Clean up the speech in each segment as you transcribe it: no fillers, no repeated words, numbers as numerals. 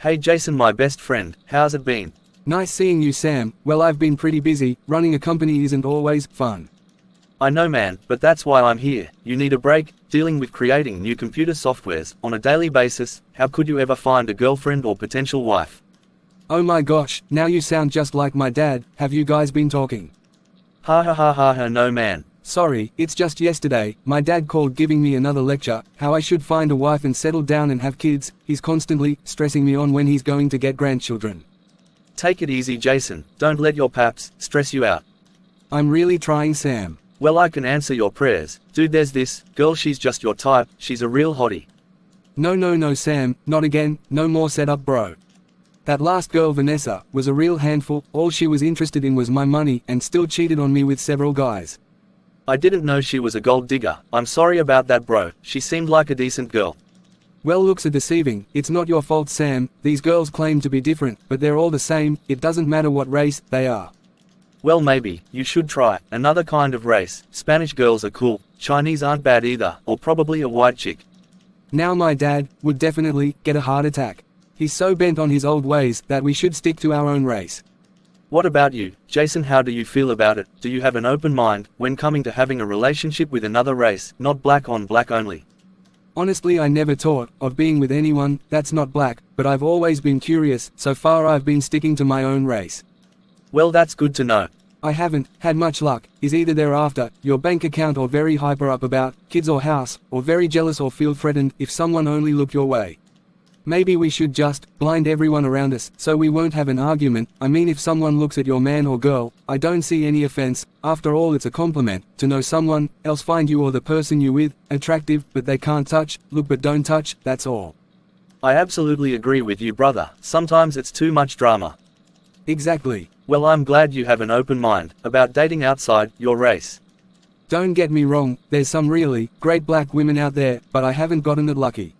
Hey Jason, my best friend, how's it been? Nice seeing you, Sam. Well, I've been pretty busy. Running a company isn't always fun. I know man, but that's why I'm here. You need a break, dealing with creating new computer softwares on a daily basis. How could you ever find a girlfriend or potential wife? Oh my gosh, now you sound just like my dad. Have you guys been talking? Ha ha ha ha ha, no man. Sorry, it's just yesterday, my dad called giving me another lecture, how I should find a wife and settle down and have kids. He's constantly stressing me on when he's going to get grandchildren. Take it easy Jason, don't let your paps stress you out. I'm really trying, Sam. Well, I can answer your prayers. Dude, there's this girl, she's just your type, she's a real hottie. No Sam, not again, no more setup bro. That last girl Vanessa was a real handful. All she was interested in was my money and still cheated on me with several guys. I didn't know she was a gold digger. I'm sorry about that bro, she seemed like a decent girl. Well, looks are deceiving. It's not your fault, Sam. These girls claim to be different, but they're all the same. It doesn't matter what race they are. Well, maybe you should try another kind of race. Spanish girls are cool, Chinese aren't bad either, or probably a white chick. Now my dad would definitely get a heart attack. He's so bent on his old ways that we should stick to our own race. What about you, Jason? How do you feel about it? Do you have an open mind when coming to having a relationship with another race, not black on black only? Honestly, I never thought of being with anyone that's not black, but I've always been curious. So far I've been sticking to my own race. Well, that's good to know. I haven't had much luck. Is either they're after your bank account or very hyper up about kids or house, or very jealous or feel threatened if someone only looked your way. Maybe we should just blind everyone around us so we won't have an argument. I mean, if someone looks at your man or girl, I don't see any offense. After all, it's a compliment to know someone else find you or the person you with attractive, but they can't touch, look but don't touch, that's all. I absolutely agree with you, brother. Sometimes it's too much drama. Exactly. Well, I'm glad you have an open mind about dating outside your race. Don't get me wrong, there's some really great black women out there, but I haven't gotten it lucky.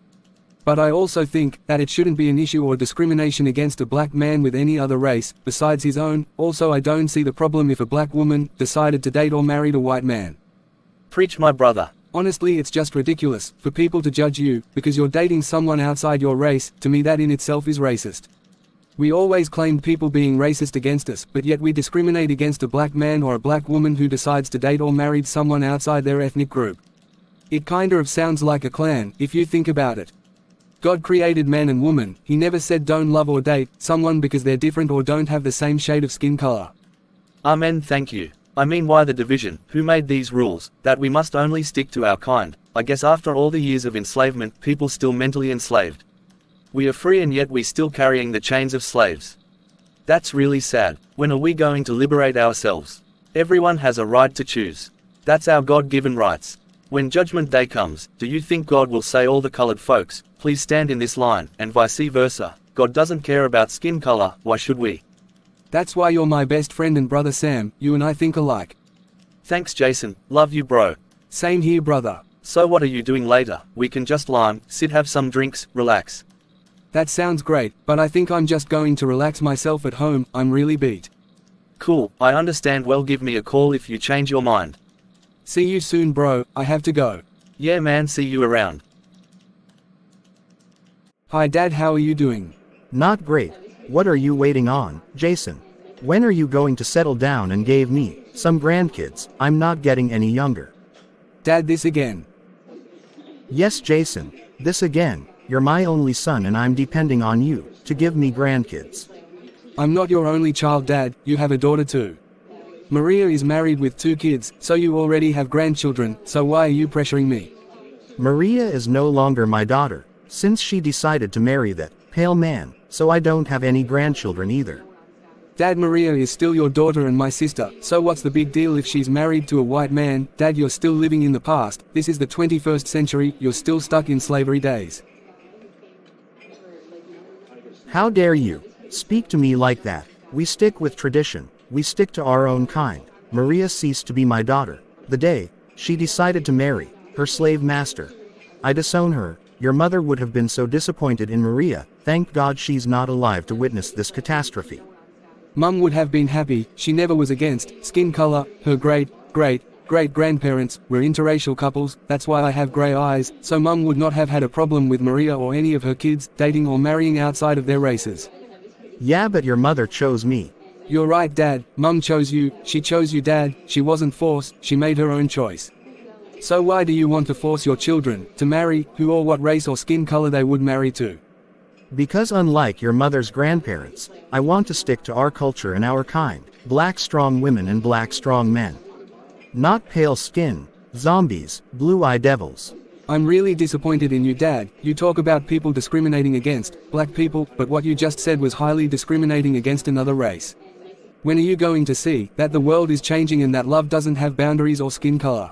But I also think that it shouldn't be an issue or discrimination against a black man with any other race besides his own. Also, I don't see the problem if a black woman decided to date or married a white man. Preach, my brother. Honestly, it's just ridiculous for people to judge you because you're dating someone outside your race. To me, that in itself is racist. We always claimed people being racist against us, but yet we discriminate against a black man or a black woman who decides to date or marry someone outside their ethnic group. It kinda of sounds like a clan, if you think about it. God created man and woman. He never said don't love or date someone because they're different or don't have the same shade of skin color. Amen, thank you. I mean, why the division? Who made these rules, that we must only stick to our kind? I guess after all the years of enslavement, people still mentally enslaved. We are free and yet we still carrying the chains of slaves. That's really sad. When are we going to liberate ourselves? Everyone has a right to choose. That's our God-given rights. When Judgment Day comes, do you think God will say all the colored folks, please stand in this line, and vice versa? God doesn't care about skin color, why should we? That's why you're my best friend and brother Sam. You and I think alike. Thanks Jason, love you bro. Same here, brother. So what are you doing later? We can just lime, sit, have some drinks, relax. That sounds great, but I think I'm just going to relax myself at home. I'm really beat. Cool, I understand. Well, give me a call if you change your mind. See you soon bro, I have to go. Yeah man, see you around. Hi Dad, how are you doing? Not great. What are you waiting on, Jason? When are you going to settle down and give me some grandkids? I'm not getting any younger. Dad, this again. Yes Jason, this again. You're my only son and I'm depending on you to give me grandkids. I'm not your only child, Dad. You have a daughter too. Maria is married with 2 kids, so you already have grandchildren, so why are you pressuring me? Maria is no longer my daughter, since she decided to marry that pale man, so I don't have any grandchildren either. Dad, Maria is still your daughter and my sister, so what's the big deal if she's married to a white man? Dad, you're still living in the past. This is the 21st century, you're still stuck in slavery days. How dare you speak to me like that? We stick with tradition. We stick to our own kind. Maria ceased to be my daughter the day she decided to marry her slave master. I disown her. Your mother would have been so disappointed in Maria. Thank God she's not alive to witness this catastrophe. Mum would have been happy. She never was against skin color. Her great great-grandparents, were interracial couples, that's why I have grey eyes, so Mum would not have had a problem with Maria or any of her kids dating or marrying outside of their races. Yeah, but your mother chose me. You're right, Dad, Mum chose you, she chose you, Dad, she wasn't forced, she made her own choice. So why do you want to force your children to marry who or what race or skin color they would marry to? Because unlike your mother's grandparents, I want to stick to our culture and our kind, black strong women and black strong men. Not pale skin, zombies, blue-eyed devils. I'm really disappointed in you, Dad. You talk about people discriminating against black people, but what you just said was highly discriminating against another race. When are you going to see that the world is changing and that love doesn't have boundaries or skin color?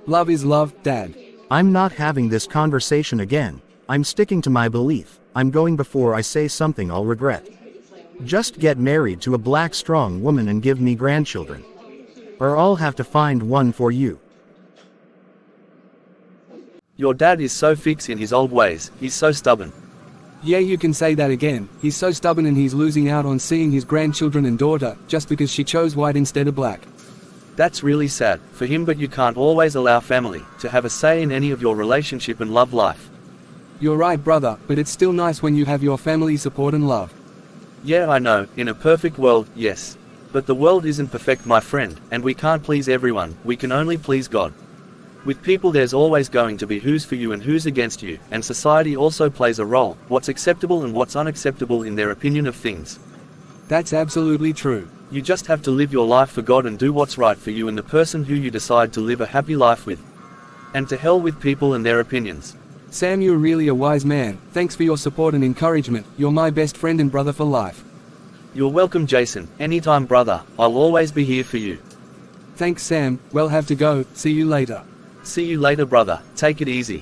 Love is love, Dad. I'm not having this conversation again. I'm sticking to my belief. I'm going before I say something I'll regret. Just get married to a black strong woman and give me grandchildren. Or I'll have to find one for you. Your dad is so fixed in his old ways, he's so stubborn. Yeah, you can say that again. He's so stubborn and he's losing out on seeing his grandchildren and daughter, just because she chose white instead of black. That's really sad for him, but you can't always allow family to have a say in any of your relationship and love life. You're right, brother, but it's still nice when you have your family support and love. Yeah, I know, in a perfect world, yes. But the world isn't perfect, my friend, and we can't please everyone, we can only please God. With people there's always going to be who's for you and who's against you, and society also plays a role, what's acceptable and what's unacceptable in their opinion of things. That's absolutely true. You just have to live your life for God and do what's right for you and the person who you decide to live a happy life with. And to hell with people and their opinions. Sam, you're really a wise man. Thanks for your support and encouragement. You're my best friend and brother for life. You're welcome, Jason. Anytime, brother. I'll always be here for you. Thanks, Sam. Well, have to go. See you later. See you later, brother. Take it easy.